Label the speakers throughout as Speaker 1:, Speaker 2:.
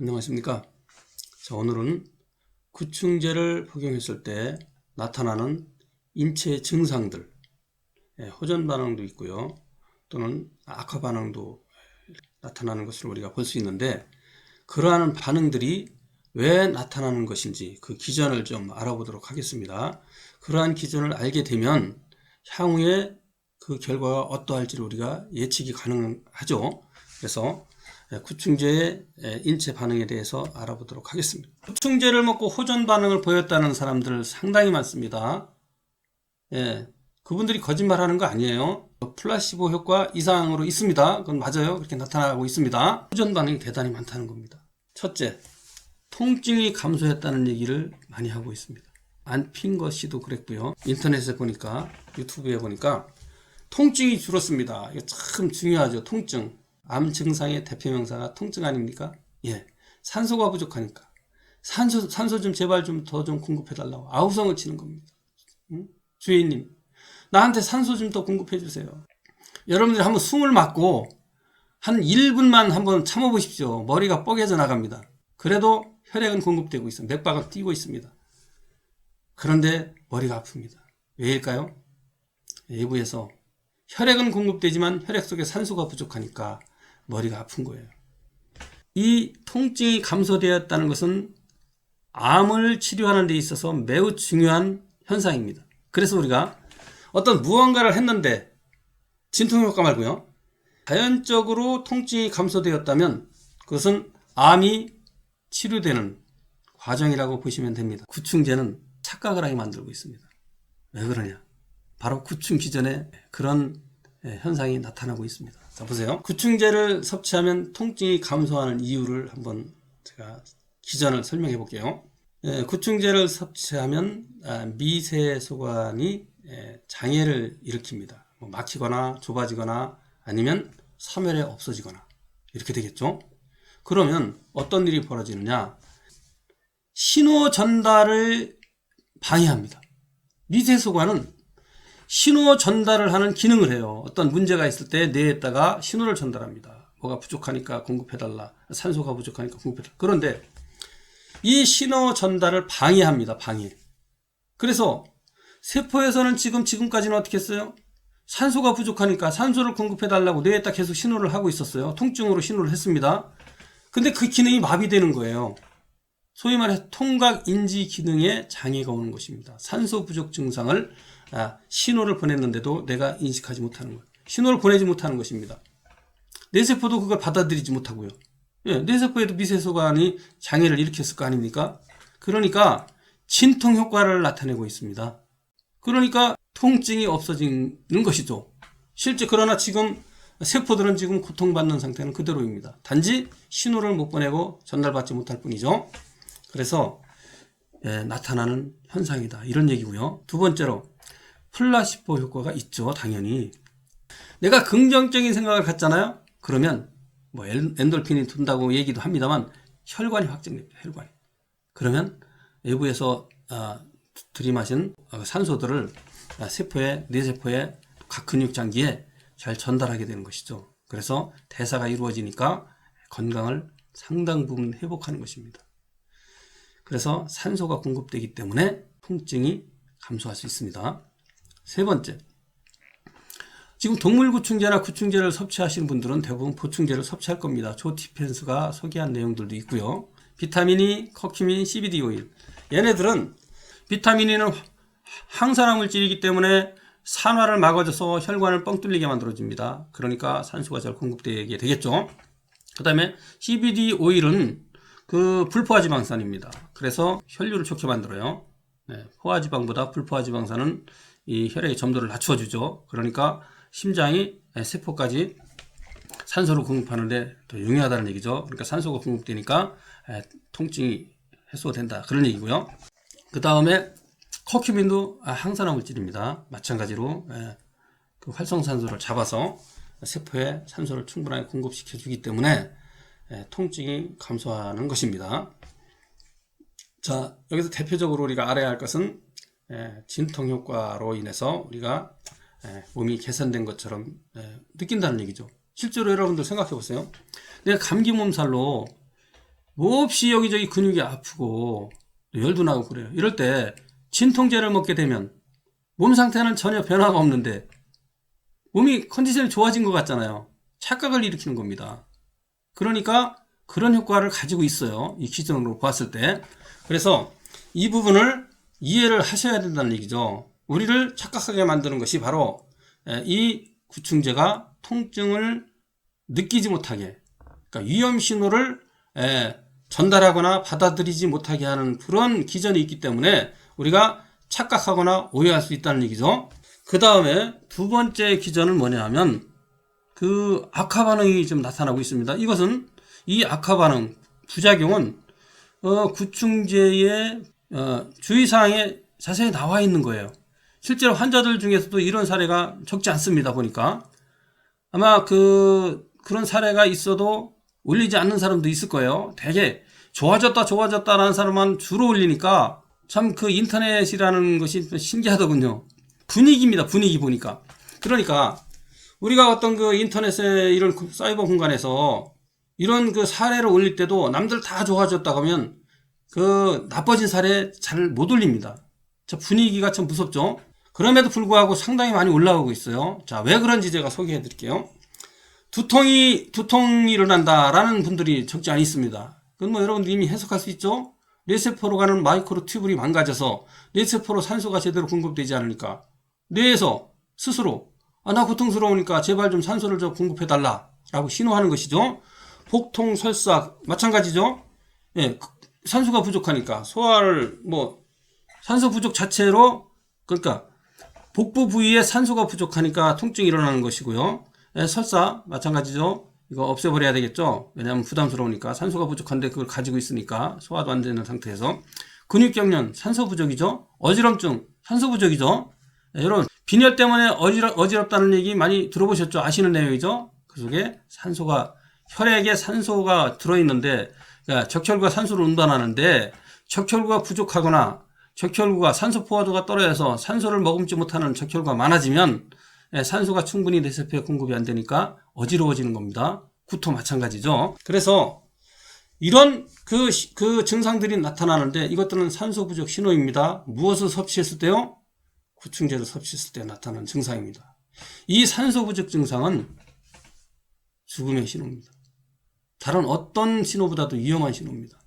Speaker 1: 안녕하십니까. 자, 오늘은 구충제를 복용했을 때 나타나는 인체 증상들, 호전 반응도 있고요. 또는 악화 반응도 나타나는 것을 우리가 볼 수 있는데, 그러한 반응들이 왜 나타나는 것인지 그 기전을 좀 알아보도록 하겠습니다. 그러한 기전을 알게 되면 향후에 그 결과가 어떠할지를 우리가 예측이 가능하죠. 그래서 구충제의 인체 반응에 대해서 알아보도록 하겠습니다. 구충제를 먹고 호전 반응을 보였다는 사람들 상당히 많습니다. 그분들이 거짓말하는 거 아니에요. 플라시보 효과 이상으로 있습니다. 그건 맞아요. 그렇게 나타나고 있습니다. 호전 반응이 대단히 많다는 겁니다. 첫째, 통증이 감소했다는 얘기를 많이 하고 있습니다. 안핑거 씨도 그랬고요. 인터넷에 보니까, 유튜브에 보니까 통증이 줄었습니다. 이거 참 중요하죠. 통증. 암 증상의 대표 명사가 통증 아닙니까? 산소가 부족하니까 산소 좀 제발 좀 더 좀 공급해 달라고 아우성을 치는 겁니다. 주인님, 나한테 산소 좀 더 공급해 주세요. 여러분들이 한번 숨을 막고 한 1분만 한번 참아 보십시오. 머리가 뻐개져 나갑니다. 그래도 혈액은 공급되고 있어요. 맥박은 뛰고 있습니다. 그런데 머리가 아픕니다. 왜일까요? 외부에서 혈액은 공급되지만 혈액 속에 산소가 부족하니까 머리가 아픈 거예요. 이 통증이 감소되었다는 것은 암을 치료하는 데 있어서 매우 중요한 현상입니다. 그래서 우리가 어떤 무언가를 했는데, 진통효과 말고요, 자연적으로 통증이 감소되었다면 그것은 암이 치료되는 과정이라고 보시면 됩니다. 구충제는 착각을 하게 만들고 있습니다. 왜 그러냐? 바로 구충 기전에 그런 현상이 나타나고 있습니다. 자, 보세요. 구충제를 섭취하면 통증이 감소하는 이유를 한번 제가 기전을 설명해 볼게요. 구충제를 섭취하면 미세소관이 장애를 일으킵니다. 막히거나 좁아지거나 아니면 사멸에 없어지거나 이렇게 되겠죠. 그러면 어떤 일이 벌어지느냐? 신호 전달을 방해합니다. 미세소관은 신호 전달을 하는 기능을 해요. 어떤 문제가 있을 때 뇌에다가 신호를 전달합니다. 뭐가 부족하니까 공급해달라. 산소가 부족하니까 공급해달라. 그런데 이 신호 전달을 방해합니다. 방해. 그래서 세포에서는 지금까지는 어떻게 했어요? 산소가 부족하니까 산소를 공급해달라고 뇌에다 계속 신호를 하고 있었어요. 통증으로 신호를 했습니다. 근데 그 기능이 마비되는 거예요. 소위 말해 통각 인지 기능에 장애가 오는 것입니다. 산소 부족 증상을 신호를 보냈는데도 내가 인식하지 못하는 거예요. 신호를 보내지 못하는 것입니다. 뇌세포도 그걸 받아들이지 못하고요. 뇌세포에도 미세소관이 장애를 일으켰을 거 아닙니까? 그러니까 진통 효과를 나타내고 있습니다. 그러니까 통증이 없어지는 것이죠. 실제 그러나 지금 세포들은 지금 고통받는 상태는 그대로입니다. 단지 신호를 못 보내고 전달받지 못할 뿐이죠. 그래서 나타나는 현상이다, 이런 얘기고요. 두 번째로, 플라시보 효과가 있죠. 당연히 내가 긍정적인 생각을 갖잖아요. 그러면 엔돌핀이 돈다고 얘기도 합니다만 혈관이 확장됩니다. 혈관이. 그러면 외부에서 들이마신 산소들을 뇌세포에 각 근육장기에 잘 전달하게 되는 것이죠. 그래서 대사가 이루어지니까 건강을 상당 부분 회복하는 것입니다. 그래서 산소가 공급되기 때문에 통증이 감소할 수 있습니다. 세 번째, 지금 동물 구충제나 구충제를 섭취하시는 분들은 대부분 보충제를 섭취할 겁니다. 조 디펜스가 소개한 내용들도 있고요. 비타민이, 커큐민, CBD 오일, 얘네들은 비타민이는 항산화 물질이기 때문에 산화를 막아줘서 혈관을 뻥 뚫리게 만들어줍니다. 그러니까 산소가 잘 공급되게 되겠죠. 그 다음에 CBD 오일은 그 불포화지방산입니다. 그래서 혈류를 좋게 만들어요. 포화지방보다 불포화지방산은 이 혈액의 점도를 낮춰주죠. 그러니까 심장이 세포까지 산소를 공급하는데 더 용이하다는 얘기죠. 그러니까 산소가 공급되니까 통증이 해소된다, 그런 얘기고요. 그 다음에 커큐민도 항산화 물질입니다. 마찬가지로 그 활성산소를 잡아서 세포에 산소를 충분하게 공급시켜 주기 때문에 통증이 감소하는 것입니다. 자, 여기서 대표적으로 우리가 알아야 할 것은 진통 효과로 인해서 우리가 몸이 개선된 것처럼 느낀다는 얘기죠. 실제로 여러분들 생각해 보세요. 내가 감기 몸살로 몹시 여기저기 근육이 아프고 열도 나고 그래요. 이럴 때 진통제를 먹게 되면 몸 상태는 전혀 변화가 없는데 몸이 컨디션이 좋아진 것 같잖아요. 착각을 일으키는 겁니다. 그러니까 그런 효과를 가지고 있어요. 이 기준으로 봤을 때. 그래서 이 부분을 이해를 하셔야 된다는 얘기죠. 우리를 착각하게 만드는 것이 바로 이 구충제가 통증을 느끼지 못하게, 그러니까 위험 신호를 전달하거나 받아들이지 못하게 하는 그런 기전이 있기 때문에 우리가 착각하거나 오해할 수 있다는 얘기죠. 그 다음에 두 번째 기전은 뭐냐 하면 그 악화 반응이 좀 나타나고 있습니다. 이것은 이 악화 반응, 부작용은 구충제의 주의사항에 자세히 나와 있는 거예요. 실제로 환자들 중에서도 이런 사례가 적지 않습니다. 보니까 아마 그런 사례가 있어도 올리지 않는 사람도 있을 거예요. 되게 좋아졌다라는 사람만 주로 올리니까 참 그 인터넷이라는 것이 신기하더군요. 분위기입니다. 분위기 보니까. 그러니까 우리가 어떤 그 인터넷에 이런 사이버 공간에서 이런 그 사례를 올릴 때도 남들 다 좋아졌다 하면 그 나빠진 사례 잘 못 올립니다. 저 분위기가 참 무섭죠. 그럼에도 불구하고 상당히 많이 올라오고 있어요. 자, 왜 그런지 제가 소개해 드릴게요. 두통이 일어난다라는 분들이 적지 않이 있습니다. 그건 뭐 여러분들 이미 해석할 수 있죠? 뇌세포로 가는 마이크로 튜브이 망가져서 뇌세포로 산소가 제대로 공급되지 않으니까 뇌에서 스스로 나 고통스러우니까 제발 좀 산소를 좀 공급해 달라 라고 신호하는 것이죠. 복통, 설사 마찬가지죠. 예, 산소가 부족하니까 소화를 산소 부족 자체로, 그러니까 복부 부위에 산소가 부족하니까 통증이 일어나는 것이고요. 설사 마찬가지죠. 이거 없애버려야 되겠죠. 왜냐하면 부담스러우니까. 산소가 부족한데 그걸 가지고 있으니까 소화도 안 되는 상태에서. 근육경련 산소 부족이죠. 어지럼증 산소 부족이죠. 여러분 빈혈 때문에 어지럽다는 얘기 많이 들어보셨죠? 아시는 내용이죠. 그 속에 혈액에 산소가 들어있는데, 그러니까 적혈구가 산소를 운반하는데 적혈구가 부족하거나 적혈구가 산소 포화도가 떨어져서 산소를 머금지 못하는 적혈구가 많아지면 산소가 충분히 뇌세포에 공급이 안 되니까 어지러워지는 겁니다. 구토 마찬가지죠. 그래서 이런 그 증상들이 나타나는데 이것들은 산소 부족 신호입니다. 무엇을 섭취했을 때요? 구충제를 섭취했을 때 나타나는 증상입니다. 이 산소 부족 증상은 죽음의 신호입니다. 다른 어떤 신호보다도 위험한 신호입니다.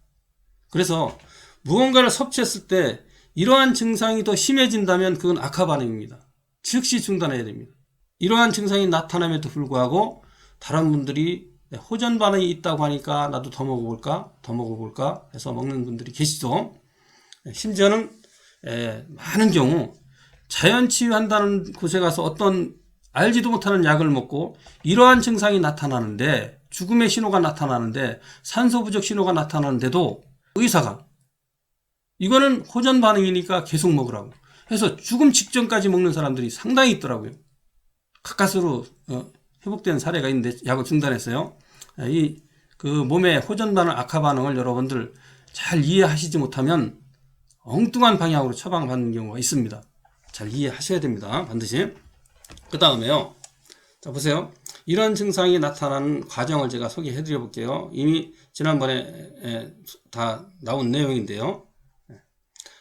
Speaker 1: 그래서 무언가를 섭취했을 때 이러한 증상이 더 심해진다면 그건 악화 반응입니다. 즉시 중단해야 됩니다. 이러한 증상이 나타남에도 불구하고 다른 분들이 호전 반응이 있다고 하니까 나도 더 먹어볼까 해서 먹는 분들이 계시죠. 심지어는 많은 경우 자연 치유한다는 곳에 가서 어떤 알지도 못하는 약을 먹고 이러한 증상이 나타나는데, 죽음의 신호가 나타나는데, 산소 부족 신호가 나타나는데도 의사가 이거는 호전 반응이니까 계속 먹으라고 해서 죽음 직전까지 먹는 사람들이 상당히 있더라고요. 가까스로 회복된 사례가 있는데 약을 중단했어요. 그 몸의 호전 반응, 악화 반응을 여러분들 잘 이해하시지 못하면 엉뚱한 방향으로 처방받는 경우가 있습니다. 잘 이해하셔야 됩니다. 반드시. 그 다음에요. 자, 보세요. 이런 증상이 나타나는 과정을 제가 소개해 드려 볼게요. 이미 지난번에 다 나온 내용인데요.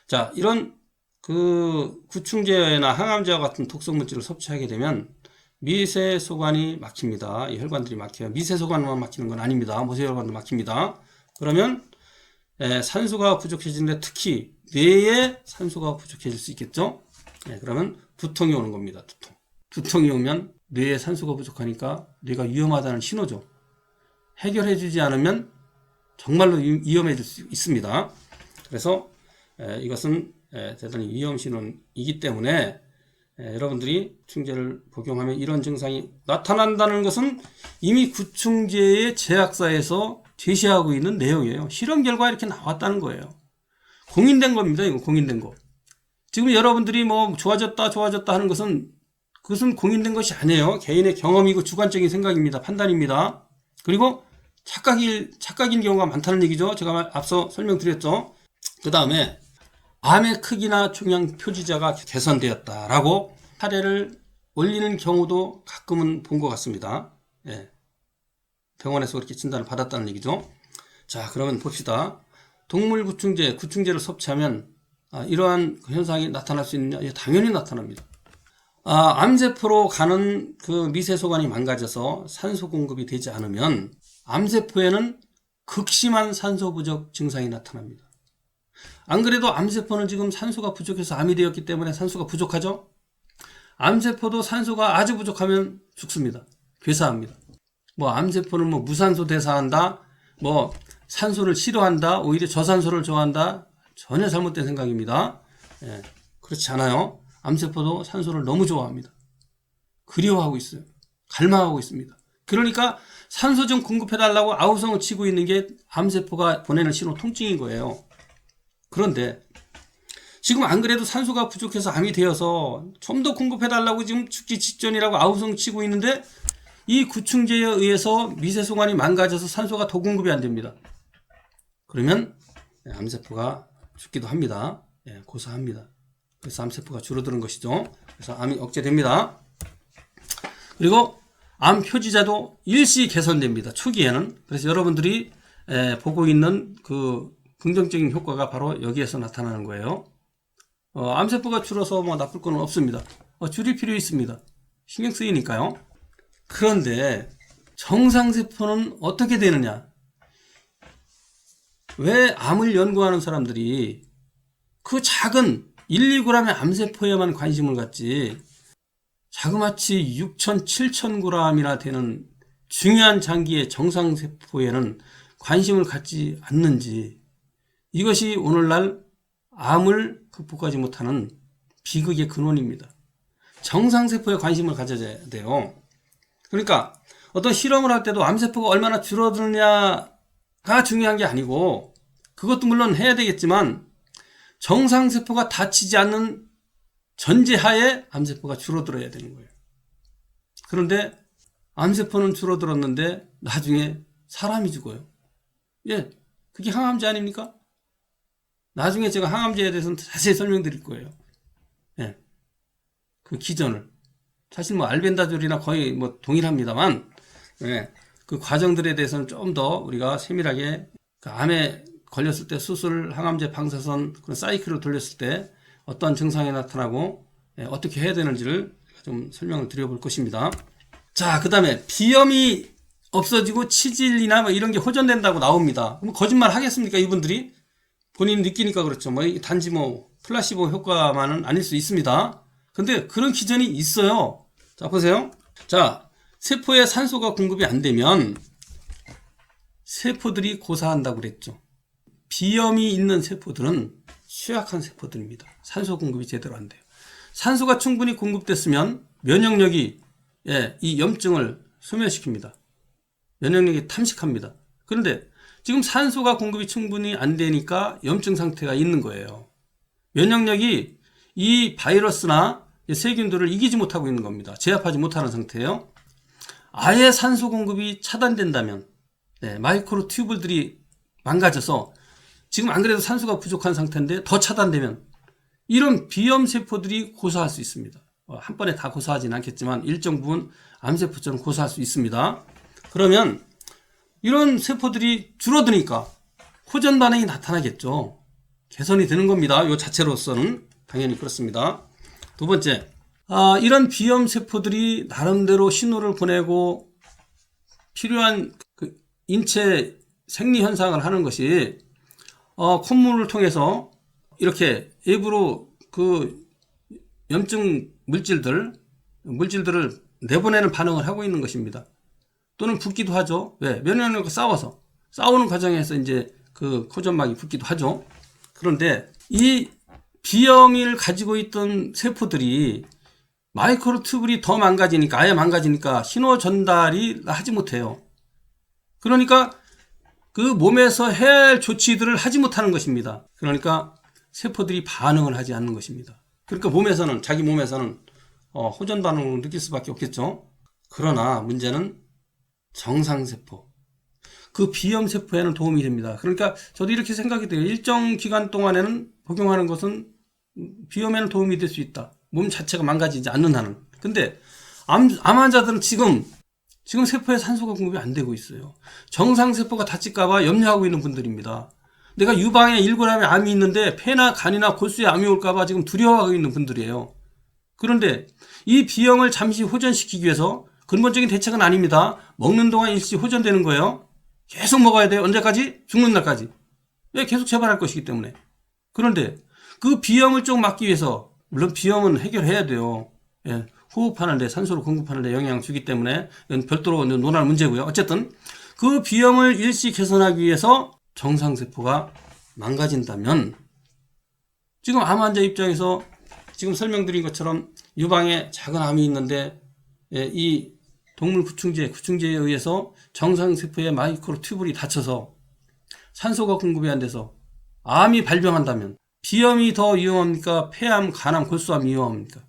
Speaker 1: 자, 이런 그 구충제나 항암제와 같은 독성 물질을 섭취하게 되면 미세소관이 막힙니다. 이 혈관들이 막혀요. 미세소관만 막히는 건 아닙니다. 모세혈관도 막힙니다. 그러면 산소가 부족해지는데 특히 뇌에 산소가 부족해질 수 있겠죠. 그러면 두통이 오는 겁니다. 두통이 오면 뇌에 산소가 부족하니까 뇌가 위험하다는 신호죠. 해결해주지 않으면 정말로 위험해질 수 있습니다. 그래서 이것은 대단히 위험 신호이기 때문에 여러분들이 구충제를 복용하면 이런 증상이 나타난다는 것은 이미 구충제의 제약사에서 제시하고 있는 내용이에요. 실험 결과 이렇게 나왔다는 거예요. 공인된 겁니다. 이거 공인된 거. 지금 여러분들이 좋아졌다 하는 것은 그것은 공인된 것이 아니에요. 개인의 경험이고 주관적인 생각입니다. 판단입니다. 그리고 착각인 경우가 많다는 얘기죠. 제가 앞서 설명드렸죠. 그 다음에 암의 크기나 종양 표지자가 개선되었다라고 사례를 올리는 경우도 가끔은 본 것 같습니다. 병원에서 그렇게 진단을 받았다는 얘기죠. 자, 그러면 봅시다. 동물 구충제를 섭취하면 이러한 현상이 나타날 수 있느냐? 예, 당연히 나타납니다. 암세포로 가는 그 미세소관이 망가져서 산소 공급이 되지 않으면 암세포에는 극심한 산소 부족 증상이 나타납니다. 안 그래도 암세포는 지금 산소가 부족해서 암이 되었기 때문에 산소가 부족하죠? 암세포도 산소가 아주 부족하면 죽습니다. 괴사합니다. 암세포는 무산소 대사한다, 산소를 싫어한다, 오히려 저산소를 좋아한다. 전혀 잘못된 생각입니다. 예, 그렇지 않아요. 암세포도 산소를 너무 좋아합니다. 그리워하고 있어요. 갈망하고 있습니다. 그러니까 산소 좀 공급해달라고 아우성을 치고 있는 게 암세포가 보내는 신호 통증인 거예요. 그런데 지금 안 그래도 산소가 부족해서 암이 되어서 좀 더 공급해달라고 지금 죽기 직전이라고 아우성 치고 있는데 이 구충제에 의해서 미세소관이 망가져서 산소가 더 공급이 안 됩니다. 그러면 암세포가 죽기도 합니다. 예, 고사합니다. 그래서 암세포가 줄어드는 것이죠. 그래서 암이 억제됩니다. 그리고 암 표지자도 일시 개선됩니다. 초기에는. 그래서 여러분들이 보고 있는 그 긍정적인 효과가 바로 여기에서 나타나는 거예요. 암세포가 줄어서 나쁠 건 없습니다. 줄일 필요 있습니다. 신경 쓰이니까요. 그런데 정상세포는 어떻게 되느냐? 왜 암을 연구하는 사람들이 그 작은 1, 2g의 암세포에만 관심을 갖지 자그마치 6,000, 7,000g이나 되는 중요한 장기의 정상세포에는 관심을 갖지 않는지, 이것이 오늘날 암을 극복하지 못하는 비극의 근원입니다. 정상세포에 관심을 가져야 돼요. 그러니까 어떤 실험을 할 때도 암세포가 얼마나 줄어드느냐가 중요한 게 아니고, 그것도 물론 해야 되겠지만 정상세포가 다치지 않는 전제하에 암세포가 줄어들어야 되는 거예요. 그런데 암세포는 줄어들었는데 나중에 사람이 죽어요. 예, 그게 항암제 아닙니까? 나중에 제가 항암제에 대해서는 자세히 설명드릴 거예요. 예, 그 기전을. 사실 알벤다졸이나 거의 동일합니다만, 예, 그 과정들에 대해서는 좀 더 우리가 세밀하게 그 암에 걸렸을 때 수술, 항암제, 방사선 그런 사이클을 돌렸을 때 어떤 증상이 나타나고 어떻게 해야 되는지를 좀 설명을 드려볼 것입니다. 자, 그 다음에 비염이 없어지고 치질이나 이런 게 호전된다고 나옵니다. 그럼 거짓말 하겠습니까? 이분들이 본인이 느끼니까 그렇죠. 단지 플라시보 효과만은 아닐 수 있습니다. 근데 그런 기전이 있어요. 자, 보세요. 자, 세포에 산소가 공급이 안 되면 세포들이 고사한다고 그랬죠. 비염이 있는 세포들은 취약한 세포들입니다. 산소 공급이 제대로 안 돼요. 산소가 충분히 공급됐으면 면역력이 이 염증을 소멸시킵니다. 면역력이 탐식합니다. 그런데 지금 산소가 공급이 충분히 안 되니까 염증 상태가 있는 거예요. 면역력이 이 바이러스나 세균들을 이기지 못하고 있는 겁니다. 제압하지 못하는 상태예요. 아예 산소 공급이 차단된다면, 마이크로 튜브들이 망가져서 지금 안 그래도 산소가 부족한 상태인데 더 차단되면 이런 비염세포들이 고사할 수 있습니다. 한 번에 다 고사하지는 않겠지만 일정 부분 암세포처럼 고사할 수 있습니다. 그러면 이런 세포들이 줄어드니까 호전 반응이 나타나겠죠. 개선이 되는 겁니다. 이 자체로서는 당연히 그렇습니다. 두 번째, 이런 비염세포들이 나름대로 신호를 보내고 필요한 그 인체 생리 현상을 하는 것이 콧물을 통해서 이렇게 일부러 그 염증 물질들을 내보내는 반응을 하고 있는 것입니다. 또는 붓기도 하죠. 왜? 면역력과 싸우는 과정에서 이제 그 코점막이 붓기도 하죠. 그런데 이 비염을 가지고 있던 세포들이 마이크로 튜블이 더 망가지니까, 아예 망가지니까 신호 전달이 하지 못해요. 그러니까 그 몸에서 해야 할 조치들을 하지 못하는 것입니다. 그러니까 세포들이 반응을 하지 않는 것입니다. 그러니까 자기 몸에서는 호전 반응을 느낄 수밖에 없겠죠. 그러나 문제는 정상세포, 그 비염세포에는 도움이 됩니다. 그러니까 저도 이렇게 생각이 돼요. 일정 기간 동안에는 복용하는 것은 비염에는 도움이 될 수 있다. 몸 자체가 망가지지 않는 한은. 근데 암 환자들은 지금 지금 세포에 산소가 공급이 안 되고 있어요. 정상세포가 다칠까봐 염려하고 있는 분들입니다. 내가 유방에 1g의 암이 있는데 폐나 간이나 골수에 암이 올까봐 지금 두려워하고 있는 분들이에요. 그런데 이 비염을 잠시 호전시키기 위해서 근본적인 대책은 아닙니다. 먹는 동안 일시 호전되는 거예요. 계속 먹어야 돼요. 언제까지? 죽는 날까지. 왜? 계속 재발할 것이기 때문에. 그런데 그 비염을 좀 막기 위해서, 물론 비염은 해결해야 돼요. 예, 호흡하는데, 산소를 공급하는데 영향을 주기 때문에 이건 별도로 논할 문제고요. 어쨌든 그 비염을 일시 개선하기 위해서 정상세포가 망가진다면, 지금 암 환자 입장에서 지금 설명드린 것처럼 유방에 작은 암이 있는데, 이 동물 구충제에 의해서 정상세포의 마이크로 튜블이 닫혀서 산소가 공급이 안 돼서 암이 발병한다면 비염이 더 위험합니까? 폐암, 간암, 골수암이 위험합니까?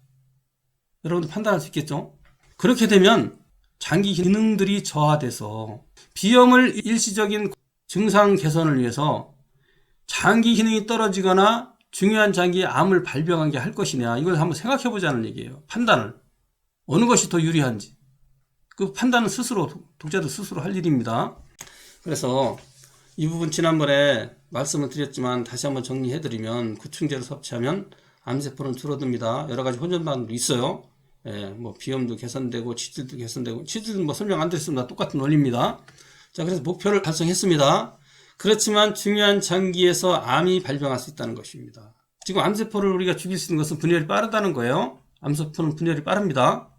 Speaker 1: 여러분들 판단할 수 있겠죠? 그렇게 되면 장기 기능들이 저하돼서 비염을 일시적인 증상 개선을 위해서 장기 기능이 떨어지거나 중요한 장기에 암을 발병하게 할 것이냐, 이걸 한번 생각해 보자는 얘기예요. 판단을. 어느 것이 더 유리한지. 그 판단은 스스로, 독자들 스스로 할 일입니다. 그래서 이 부분 지난번에 말씀을 드렸지만 다시 한번 정리해드리면, 구충제를 섭취하면 암세포는 줄어듭니다. 여러 가지 혼전반응도 있어요. 뭐 비염도 개선되고 치질도 개선되고, 치질은 뭐 설명 안 드렸습니다. 똑같은 원리입니다. 자, 그래서 목표를 달성했습니다. 그렇지만 중요한 장기에서 암이 발병할 수 있다는 것입니다. 지금 암세포를 우리가 죽일 수 있는 것은 분열이 빠르다는 거예요. 암세포는 분열이 빠릅니다.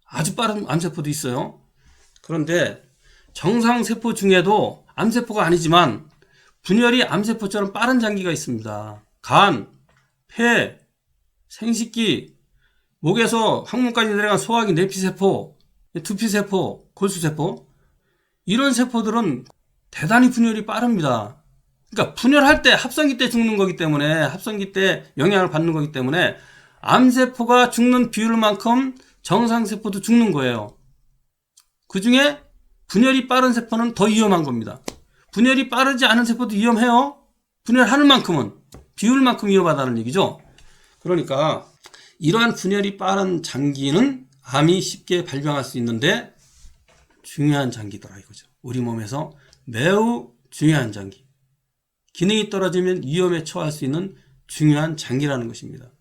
Speaker 1: 아주 빠른 암세포도 있어요. 그런데 정상세포 중에도 암세포가 아니지만 분열이 암세포처럼 빠른 장기가 있습니다. 간, 폐, 생식기, 목에서 항문까지 내려간 소화기, 내피세포, 두피세포, 골수세포, 이런 세포들은 대단히 분열이 빠릅니다. 그러니까 분열할 때, 합성기 때 죽는 거기 때문에, 합성기 때 영향을 받는 거기 때문에 암세포가 죽는 비율만큼 정상세포도 죽는 거예요. 그 중에 분열이 빠른 세포는 더 위험한 겁니다. 분열이 빠르지 않은 세포도 위험해요. 분열하는 만큼은, 비율만큼 위험하다는 얘기죠. 그러니까 이러한 분열이 빠른 장기는 암이 쉽게 발병할 수 있는데 중요한 장기더라 이거죠. 우리 몸에서 매우 중요한 장기. 기능이 떨어지면 위험에 처할 수 있는 중요한 장기라는 것입니다.